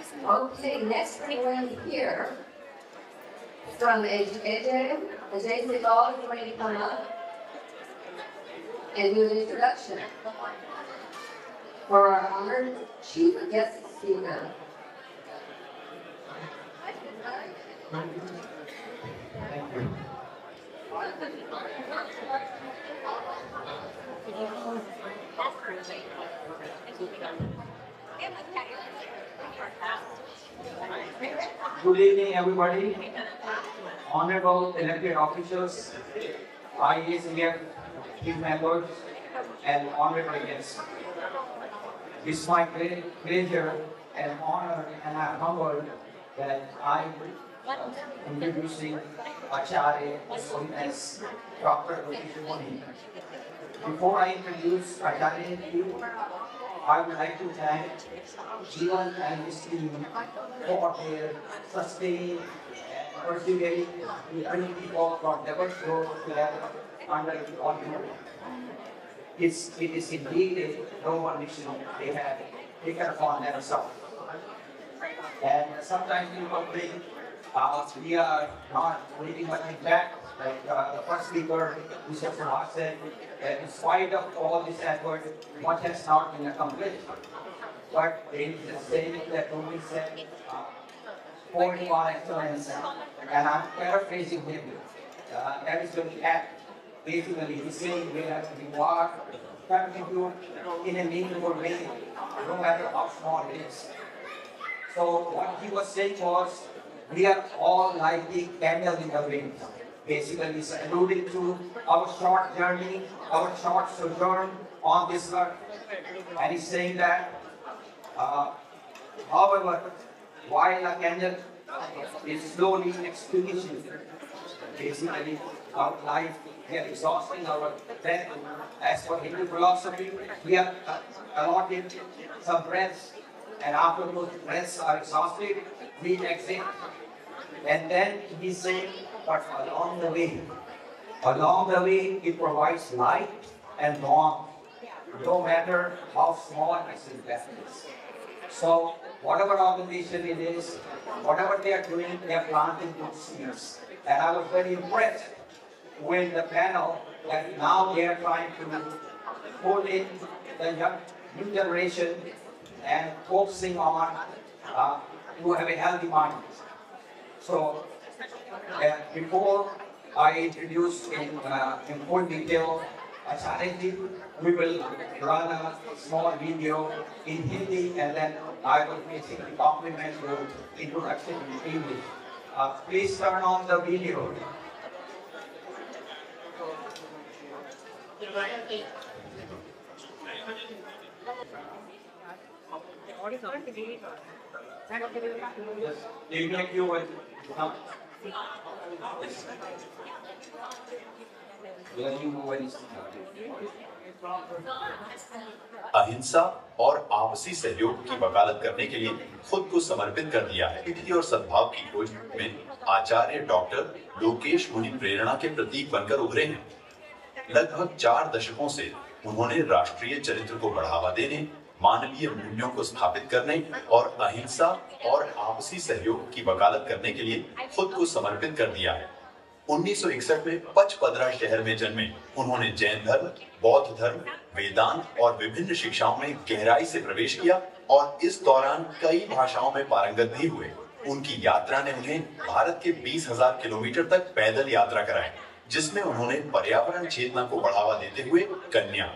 Okay, next we're going to hear from AJ. AJ Ball is going to come up and do an introduction for our honored chief guest speaker. Good evening, everybody. Honorable elected officials, IACF team members, and honorable guests. It's my great pleasure and honor, and I'm humbled that I'm introducing Acharya as Dr. Lokesh Muni. Before I introduce Acharya to you, I would like to thank Jivan and his team for their sustained and persevering to bring people from diverse groups together under the ordinary. It is indeed a noble mission they have taken upon themselves. And sometimes people think we are not leaving much back, like the first speaker, Mr. Prabhat said, that in spite of all this effort, much has not been accomplished. But there is a saying that Rumi said, "Holding on excellence," and I'm paraphrasing him. That is going to act basically the same way as we are contribute in a meaningful way, no matter how small it is. So what he was saying was, we are all like the candle in the wind. Basically, he's alluding to our short journey, our short sojourn on this earth. And he's saying that, however, while a candle is slowly extinguishing, basically our life, we are exhausting our breath. As for Hindu philosophy, we are allotted some breaths, and after those breaths are exhausted, we exhale. And then he said, but along the way, it provides light and warmth, no matter how small its impact is. So, whatever organization it is, whatever they are doing, they are planting good seeds. And I was very impressed with the panel that now they are trying to pull in the new generation and focusing on to have a healthy mind. So, before I introduce in full detail Acharya, we will run a small video in Hindi, and then I will basically complement the introduction in English. Please turn on the video. अहिंसा और आपसी सहयोग की वकालत करने के लिए खुद को समर्पित कर दिया है। विधि और सद्भाव की खोज में आचार्य डॉक्टर लोकेश मुनि प्रेरणा के प्रतीक बनकर उभरे हैं। लगभग 4 दशकों से उन्होंने राष्ट्रीय चरित्र को बढ़ावा देने, मानवीय मूल्यों को स्थापित करने और अहिंसा और आपसी सहयोग की वकालत करने के लिए खुद को समर्पित कर दिया है। 1961 में पचपदरा शहर में जन्मे उन्होंने जैन धर्म, बौद्ध धर्म, वेदांत और विभिन्न शिक्षाओं में गहराई से प्रवेश किया और इस दौरान कई भाषाओं में पारंगत भी हुए। उनकी यात्रा ने उन्हें भारत के 20,000 किलोमीटर तक पैदल यात्रा कराई, जिसमें उन्होंने पर्यावरण चेतना को बढ़ावा देते हुए कन्या,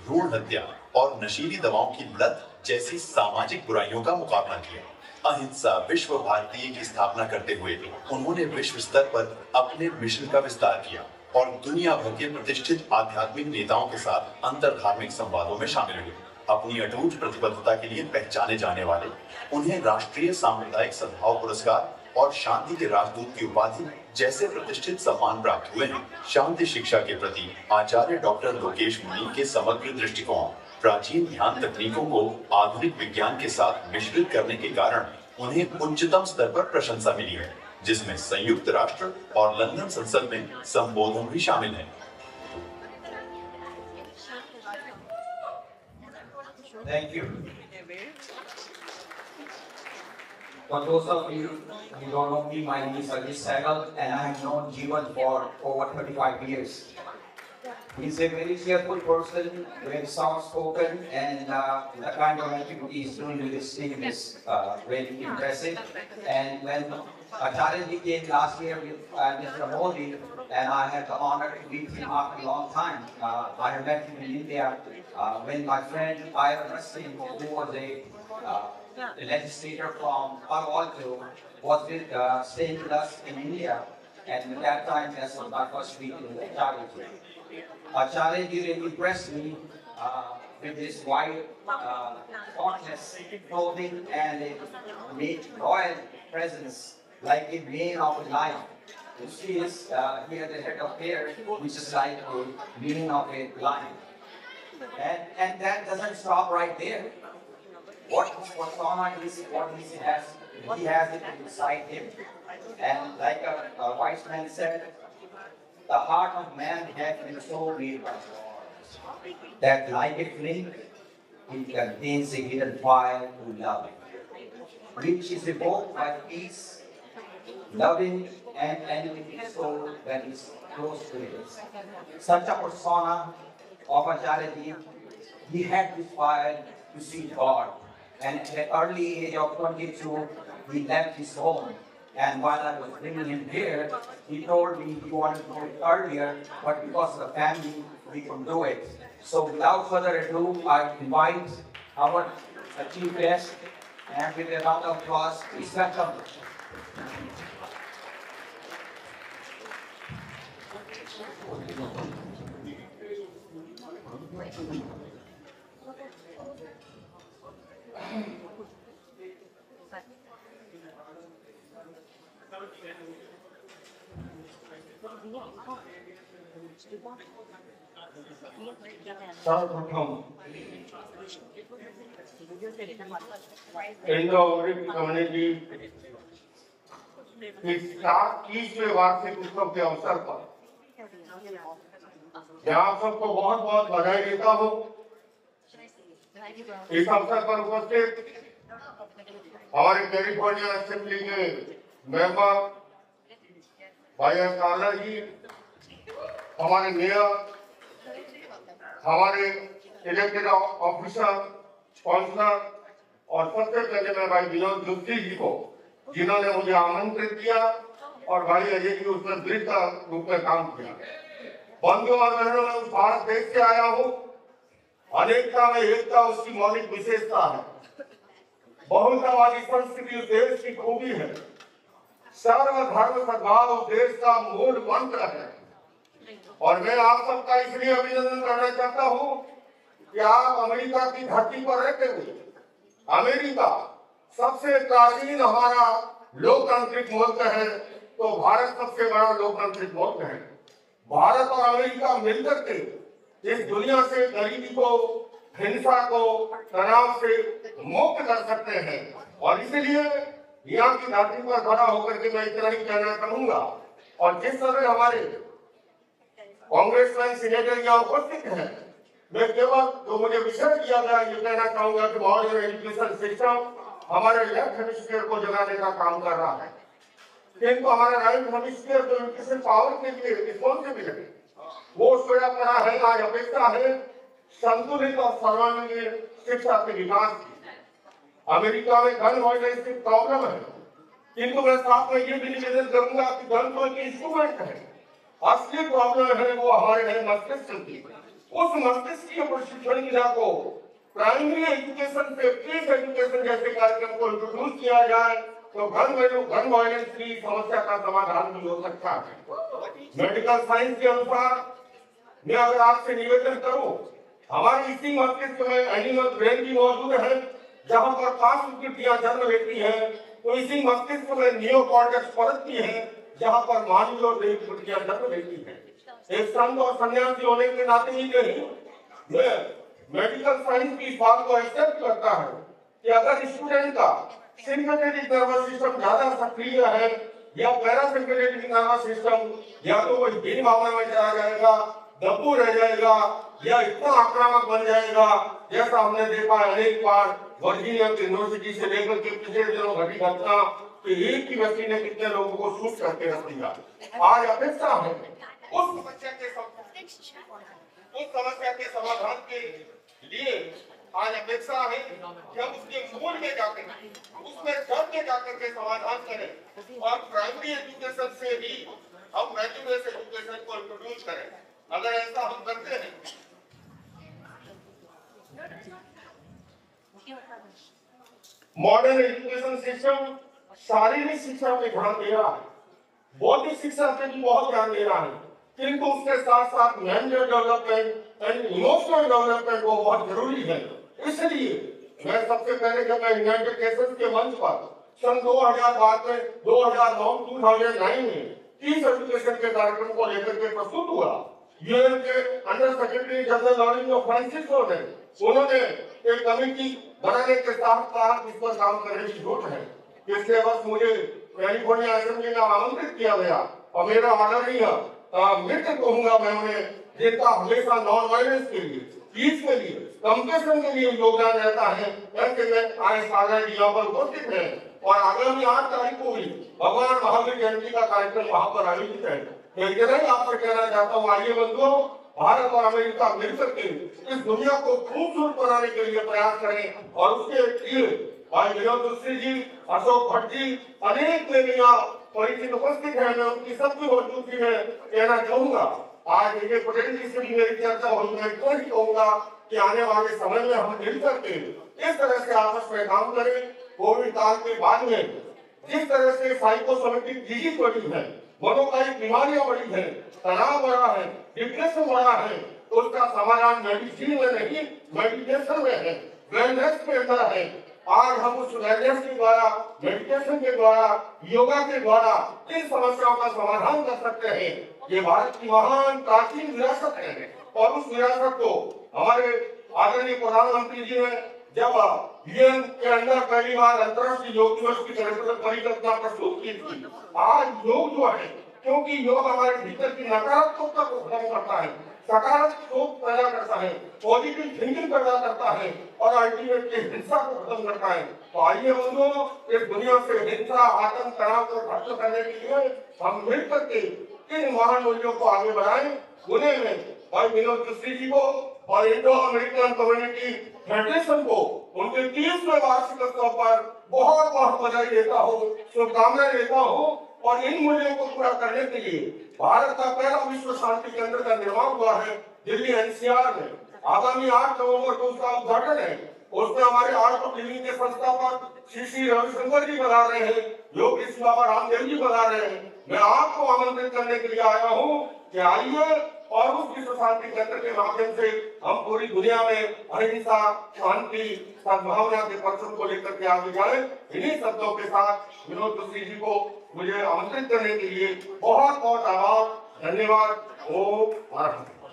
भ्रूण हत्या और नशीली दवाओं की लत जैसी सामाजिक बुराइयों का मुकाबला किया। अहिंसा विश्व भारती की स्थापना करते हुए उन्होंने विश्व स्तर पर अपने मिशन का विस्तार किया और दुनिया भर के प्रतिष्ठित आध्यात्मिक नेताओं के साथ अंतरधार्मिक संवादों में शामिल हुए। अपनी अटूट प्रतिबद्धता के लिए पहचाने जाने वाले उन्हें राष्ट्रीय सामुदायिक सद्भाव पुरस्कार और शांति के राजदूत की उपाधि जैसे प्रतिष्ठित सम्मान प्राप्त हुए हैं। शांति शिक्षा के प्रति आचार्य डॉक्टर लोकेश मुनि के समग्र दृष्टिकोण, प्राचीन ध्यान तकनीकों को आधुनिक विज्ञान के साथ मिश्रित करने के कारण उन्हें उच्चतम स्तर पर प्रशंसा मिली है, जिसमें संयुक्त राष्ट्र और लंदन संसद में संबोधन भी शामिल है। Thank you. For those of you who don't know me, my name is Ajit Sehgal, and I have known Jeevan for over 35 years. He's a very cheerful person, very soft-spoken, and the kind of activity he's doing with his team is very impressive. And when Acharya came last year with Mr. Modi, and I had the honor to meet him after a long time. I had met him in India when my friend Ira Rustin, who was a legislator from Palo Alto, was staying with us in India. And at that time, that's when my first meeting with Acharya. Acharya really impressed me with his white, spotless clothing and a royal presence, like a mane of a lion. You see, he has a head of hair which is like a mane of a lion. And that doesn't stop right there. What's on is what he has it inside him. And like a wise man said, the heart of man has been so made by God that like a flint, it contains a hidden fire to love, which is evoked by peace, loving and enemy soul that is close to it. Such a persona of Acharya, he had this fire to see God. And at the early age of 22, he left his home. And while I was bringing him here, he told me he wanted to do it earlier, but because of the family, we couldn't do it. So without further ado, I invite our chief guest, and with a round of applause, please welcome. सर्वप्रथम Indo American community इस 30वें वार्षिक उत्सव के अवसर पर मैं आप सबको बहुत बहुत बधाई देता हूँ। इस अवसर पर उपस्थित हमारे कैलिफोर्निया असेंबली के मेंबर भाई कार्ला जी, हमारे मेयर, हमारे इलेक्टेड ऑफिसर, काउंसलर और सबसे पहले मैं भाई विनोद जोशी जी को, जिन्होंने मुझे आमंत्रित किया, और भाई अजय जी उसमें ब्रिज का रूप में काम किया। बंधुओं और बहनों, मैं उस भारत देश से आया हूँ, अनेकता में एकता उसकी मौलिक विशेषता है, बहुलतावादी संस्कृति उस देश की खूबी है, सर्वधर्म सद्भाव उस देश का मूल मंत्र है। और मैं आप सबका इसलिए अभिनंदन करना चाहता हूँ कि आप अमेरिका की धरती पर रहते हुए, अमेरिका सबसे प्राचीन हमारा लोकतांत्रिक मुल्क है, तो भारत सबसे बड़ा लोकतांत्रिक मुल्क है। भारत और अमेरिका मिलकर के इस दुनिया से गरीबी को, हिंसा को, तनाव से मुक्त कर सकते हैं। और इसलिए यहाँ की धरती पर खड़ा होकर के मैं इतना ही कहना चाहूंगा। और जिस समय हमारे कांग्रेसमैन सीनेटर यहाँ उपस्थित हैं, मैं केवल जो मुझे विषय दिया गया ये कहना चाहूंगा कि मॉडर्न एजुकेशन सिस्टम हमारे लेफ्ट हेमिस्फीयर को जगाने का काम कर रहा है, किंतु हमारा राइट हेमिस्फीयर जो एजुकेशन पावर के लिए रिस्पॉन्सिबल है, वो सोया पड़ा है। आज अपेक्षा है संतुलित और सर्वांगीण शिक्षा के विकास की। अमेरिका में गन वायलेंस की प्रॉब्लम है, किंतु मैं साथ में ये भी निवेदन करूंगा कि गन तो एक इंस्ट्रूमेंट है, असली प्रॉब्लम है वो हमारे है मस्तिष्क की। उस मस्तिष्कीय प्रशिक्षण क्रिया को प्राइमरी एजुकेशन से पीस एजुकेशन जैसे कार्यक्रम को इंट्रोड्यूस किया जाए तो गन वायलेंस की समस्या का समाधान भी हो सकता है। मेडिकल साइंस के अनुसार मैं अगर आपसे निवेदन करूं, हमारे इसी मस्तिष्क में एनिमल ब्रेन भी मौजूद है, जहां पर 5 विकृतियां जन्म लेती हैं, तो इसी मस्तिष्क में नियोकॉर्टेक्स परतती है, जहां पर मानवीय और दैहिक विकृतियां जन्म लेती हैं। एक संत और सन्यासी होने के नाते ही नहीं, मैं मेडिकल साइंस की इस बात को एक्सेप्ट करता है कि अगर स्टूडेंट का सिंपैथेटिक नर्वस सिस्टम ज्यादा सक्रिय है या पैरासिम्पैथेटिक नर्वस सिस्टम, या तो वो हीन भावना में चला जाएगा दब्बू रह जाएगा या इतना आक्रामक बन जाएगा जैसा हमने देखा अनेक बार वर्जीनिया यूनिवर्सिटी से लेकर के पिछले दिनों घटी घटना कि एक ही व्यक्ति ने कितने लोगों को शूट करके रख दिया। आज अपेक्षा है उस समस्या के समाधान के लिए आज अपेक्षा है कि हम उसके मूल में जाकर उसमें जड़ में जाकर के समाधान करें और प्राइमरी एजुकेशन से ही हम वैल्यू-बेस्ड एजुकेशन को इंट्रोड्यूस करें। अगर ऐसा हम करते हैं मॉडर्न एजुकेशन सिस्टम शारीरिक शिक्षा में ध्यान दे रहा है, बौद्धिक शिक्षा पे भी बहुत ध्यान दे रहा है, किंतु उसके साथ साथ mental development and emotional development वो बहुत जरूरी है। इसलिए मैं सबसे पहले जब मैं यूनाइटेड नेशंस के मंच पर सन 2009 में पीस एजुकेशन के कार्यक्रम को लेकर के प्रस्तुत हुआ, यूएन के under secretary general Lorenzo Francisco ने उन्होंने एक कमेटी बनाने के साथ इस पर काम करने की जरूरत है। पिछले वर्ष मुझे कैलिफोर्निया असेंबली में आमंत्रित किया गया और मेरा ऑनर मित्र कहूंगा मैं उन्हें, जिनका हमेशा नॉन वायलेंस के लिए, पीस के लिए, कंपेशन के लिए योगदान रहता है, ऐसे में आए सागर जी यहाँ पर उपस्थित है और आगामी 8 तारीख को भी भगवान महावीर जयंती का कार्यक्रम वहाँ पर आयोजित है। मैं इतना ही आपसे कहना चाहता हूँ, आइए बंधुओं, भारत और अमेरिका मिलकर के इस दुनिया को खूबसूरत बनाने के लिए प्रयास करें और उसके लिए भाई विनोद जोशी जी, अशोक भट्ट जी, अनेक मेरे यहाँ परिचित उपस्थित है, मैं उनकी सबकी मौजूदगी में कहना चाहूंगा। आज ये पटेल जी से भी मेरी चर्चा हुई, मैं इतना ही कहूंगा कि आने वाले समय में हम मिलकर के इस तरह से आपस में काम करें। कोविड काल के बाद में जिस तरह से साइकोसोमेटिक डिजीज बढ़ी है, मनोकायिक बीमारियां बढ़ी है, तनाव बढ़ा है, डिप्रेशन बढ़ा है, तो उसका समाधान मेडिसिन में नहीं मेडिटेशन में है, वेलनेस के अंदर है। आज हम उस वेलनेस के द्वारा, मेडिटेशन के द्वारा, योगा के द्वारा इन समस्याओं का समाधान कर सकते हैं। ये भारत की महान प्राचीन विरासत है और उस विरासत को हमारे आदरणीय प्रधानमंत्री जी ने जब यूएन के अंदर पहली बार अंतर्राष्ट्रीय योग दिवस की परिकल्पना प्रस्तुत की थी। आज योग जो है, क्योंकि योग हमारे भीतर की नकारात्मकता को खत्म करता है, सकारात्मक सोच पैदा करता है, पॉजिटिव थिंकिंग पैदा करता है और अल्टीमेटली हिंसा को खत्म करता है। तो आइए बंधुओं, इस दुनिया से हिंसा, आतंक, तनाव को खत्म करने के लिए हम मिलकर के इन महान मूल्यों को आगे बढ़ाएं। उन्हें मैं भाई विनोद जोशी जी को और इंडो अमेरिकन कम्युनिटी फेडरेशन को उनके 30वें वार्षिक उत्सव पर बहुत बहुत बधाई देता हूँ, शुभकामनाएं देता हूँ और इन मूल्यों को पूरा करने के लिए भारत का पहला विश्व शांति केंद्र का निर्माण हुआ है दिल्ली एनसीआर में। आगामी 8 नवंबर को उसका उद्घाटन है। उसमें हमारे आर्ट ऑफ लिविंग के संस्थापक श्री रविशंकर जी बता रहे हैं, योग ऋषि बाबा रामदेव जी बता रहे हैं। मैं आपको आमंत्रित करने के लिए आया हूँ कि आइए और उस विश्व शांति केंद्र के माध्यम से हम पूरी दुनिया में अहिंसा, शांति, सद्भावना के परचम को लेकर के आगे जाए। इन्हीं शब्दों के साथ विनोद जोशी जी को मुझे आमंत्रित करने के लिए बहुत बहुत आभार, धन्यवाद। ओम हर हर।